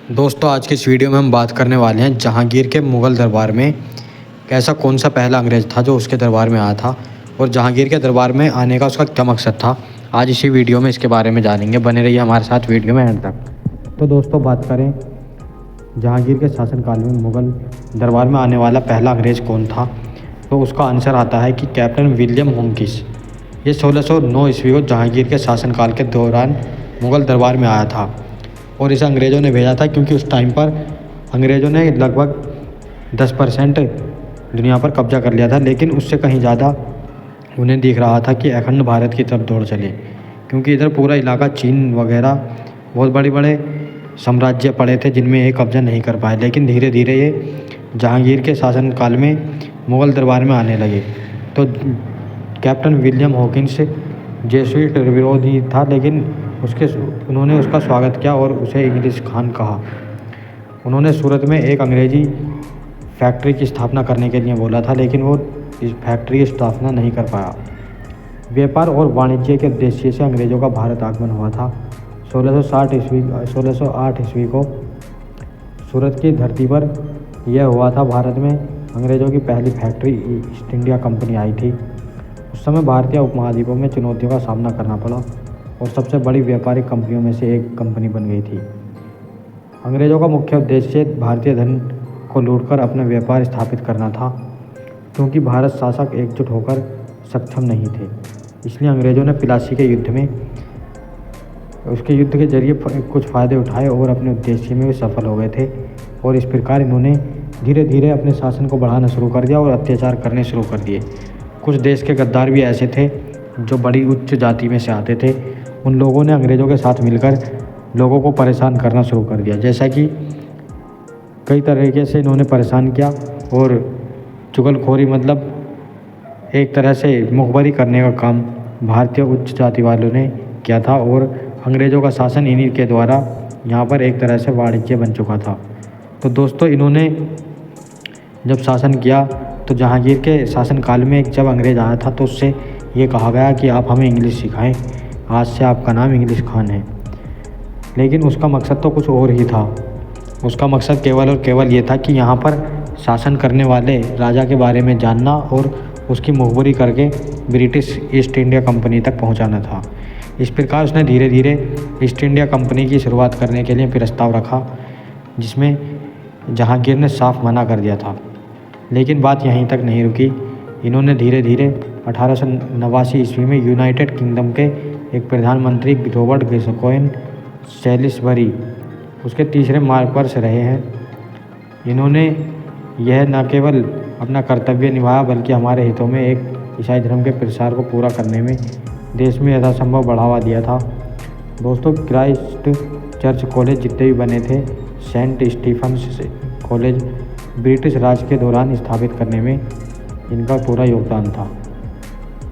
दोस्तों आज की इस वीडियो में हम बात करने वाले हैं जहांगीर के मुग़ल दरबार में ऐसा कौन सा पहला अंग्रेज़ था जो उसके दरबार में आया था और जहांगीर के दरबार में आने का उसका क्या मकसद था। आज इसी वीडियो में इसके बारे में जानेंगे, बने रहिए हमारे साथ वीडियो में एंड तक। तो दोस्तों बात करें जहांगीर के शासनकाल में मुग़ल दरबार में आने वाला पहला अंग्रेज़ कौन था, तो उसका आंसर आता है कि कैप्टन विलियम होकिंस। ये 1609 ईस्वी को जहांगीर के शासनकाल के दौरान मुग़ल दरबार में आया था और इसे अंग्रेज़ों ने भेजा था क्योंकि उस टाइम पर अंग्रेज़ों ने लगभग 10% दुनिया पर कब्जा कर लिया था, लेकिन उससे कहीं ज़्यादा उन्हें दिख रहा था कि अखंड भारत की तरफ दौड़ चले, क्योंकि इधर पूरा इलाका चीन वगैरह बहुत बड़े बड़े साम्राज्य पड़े थे जिनमें ये कब्जा नहीं कर पाए। लेकिन धीरे धीरे ये जहांगीर के शासनकाल में मुग़ल दरबार में आने लगे। तो कैप्टन विलियम हॉकिंस जेसुइट विरोधी था, लेकिन उन्होंने उसका स्वागत किया और उसे इंग्लिश खान कहा। उन्होंने सूरत में एक अंग्रेज़ी फैक्ट्री की स्थापना करने के लिए बोला था, लेकिन वो इस फैक्ट्री की स्थापना नहीं कर पाया। व्यापार और वाणिज्य के उद्देश्य से अंग्रेज़ों का भारत आगमन हुआ था। 1608 ईस्वी को सूरत की धरती पर यह हुआ था। भारत में अंग्रेज़ों की पहली फैक्ट्री ईस्ट इंडिया कंपनी आई थी। उस समय भारतीय उपमहाद्वीपों में चुनौतियों का सामना करना पड़ा और सबसे बड़ी व्यापारिक कंपनियों में से एक कंपनी बन गई थी। अंग्रेज़ों का मुख्य उद्देश्य भारतीय धन को लूटकर अपना व्यापार स्थापित करना था, क्योंकि भारत शासक एकजुट होकर सक्षम नहीं थे। इसलिए अंग्रेज़ों ने प्लासी के युद्ध के जरिए कुछ फ़ायदे उठाए और अपने उद्देश्य में भी सफल हो गए थे। और इस प्रकार इन्होंने धीरे धीरे अपने शासन को बढ़ाना शुरू कर दिया और अत्याचार करने शुरू कर दिए। कुछ देश के गद्दार भी ऐसे थे जो बड़ी उच्च जाति में से आते थे। उन लोगों ने अंग्रेज़ों के साथ मिलकर लोगों को परेशान करना शुरू कर दिया, जैसा कि कई तरीके से इन्होंने परेशान किया। और चुगलखोरी मतलब एक तरह से मुखबरी करने का काम भारतीय उच्च जाति वालों ने किया था और अंग्रेज़ों का शासन इन्हीं के द्वारा यहाँ पर एक तरह से वाणिज्य बन चुका था। तो दोस्तों इन्होंने जब शासन किया तो जहांगीर के शासनकाल में जब अंग्रेज़ आया था तो उससे ये कहा गया कि आप हमें इंग्लिश सिखाएं, आज से आपका नाम इंग्लिश खान है। लेकिन उसका मकसद तो कुछ और ही था। उसका मकसद केवल और केवल ये था कि यहाँ पर शासन करने वाले राजा के बारे में जानना और उसकी मुखबरी करके ब्रिटिश ईस्ट इंडिया कंपनी तक पहुँचाना था। इस प्रकार उसने धीरे धीरे ईस्ट इंडिया कंपनी की शुरुआत करने के लिए प्रस्ताव रखा, जिसमें जहांगीर ने साफ मना कर दिया था। लेकिन बात यहीं तक नहीं रुकी। इन्होंने धीरे धीरे 1889 ईस्वी में यूनाइटेड किंगडम के एक प्रधानमंत्री रॉबर्ट गिसकोइन सैलिसबरी उसके तीसरे मार्ग पर से रहे हैं। इन्होंने यह न केवल अपना कर्तव्य निभाया बल्कि हमारे हितों में एक ईसाई धर्म के प्रसार को पूरा करने में देश में यथासंभव बढ़ावा दिया था। दोस्तों क्राइस्ट चर्च कॉलेज जितने भी बने थे, सेंट स्टीफन्स कॉलेज ब्रिटिश राज के दौरान स्थापित करने में इनका पूरा योगदान था।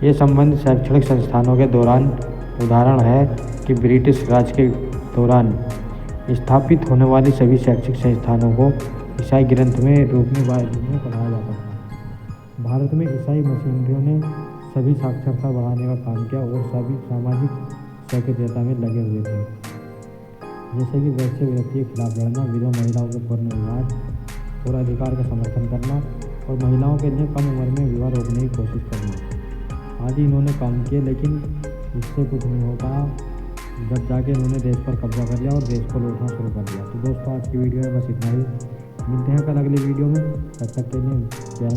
ये संबंध शैक्षणिक संस्थानों के दौरान उदाहरण है कि ब्रिटिश राज के दौरान स्थापित होने वाली सभी शैक्षिक संस्थानों को ईसाई ग्रंथ में रूप में पढ़ाया जाता था। भारत में ईसाई मिशनरियों ने सभी साक्षरता बढ़ाने का काम किया और सभी सामाजिक सक्रियता में लगे हुए थे, जैसे कि वेश्यावृत्ति के खिलाफ लड़ना, विधवा महिलाओं के पूर्ण विवाह और अधिकार का समर्थन करना और महिलाओं के लिए कम उम्र में विवाह रोकने की कोशिश करना आदि इन्होंने काम किए। लेकिन इससे कुछ नहीं हो पाया। जब जाके इन्होंने देश पर कब्जा कर लिया और देश को लूटना शुरू कर दिया। तो दोस्तों आज की वीडियो में बस इतना ही। मिलते हैं कल अगली वीडियो में। तब तक के लिए जय हिंद।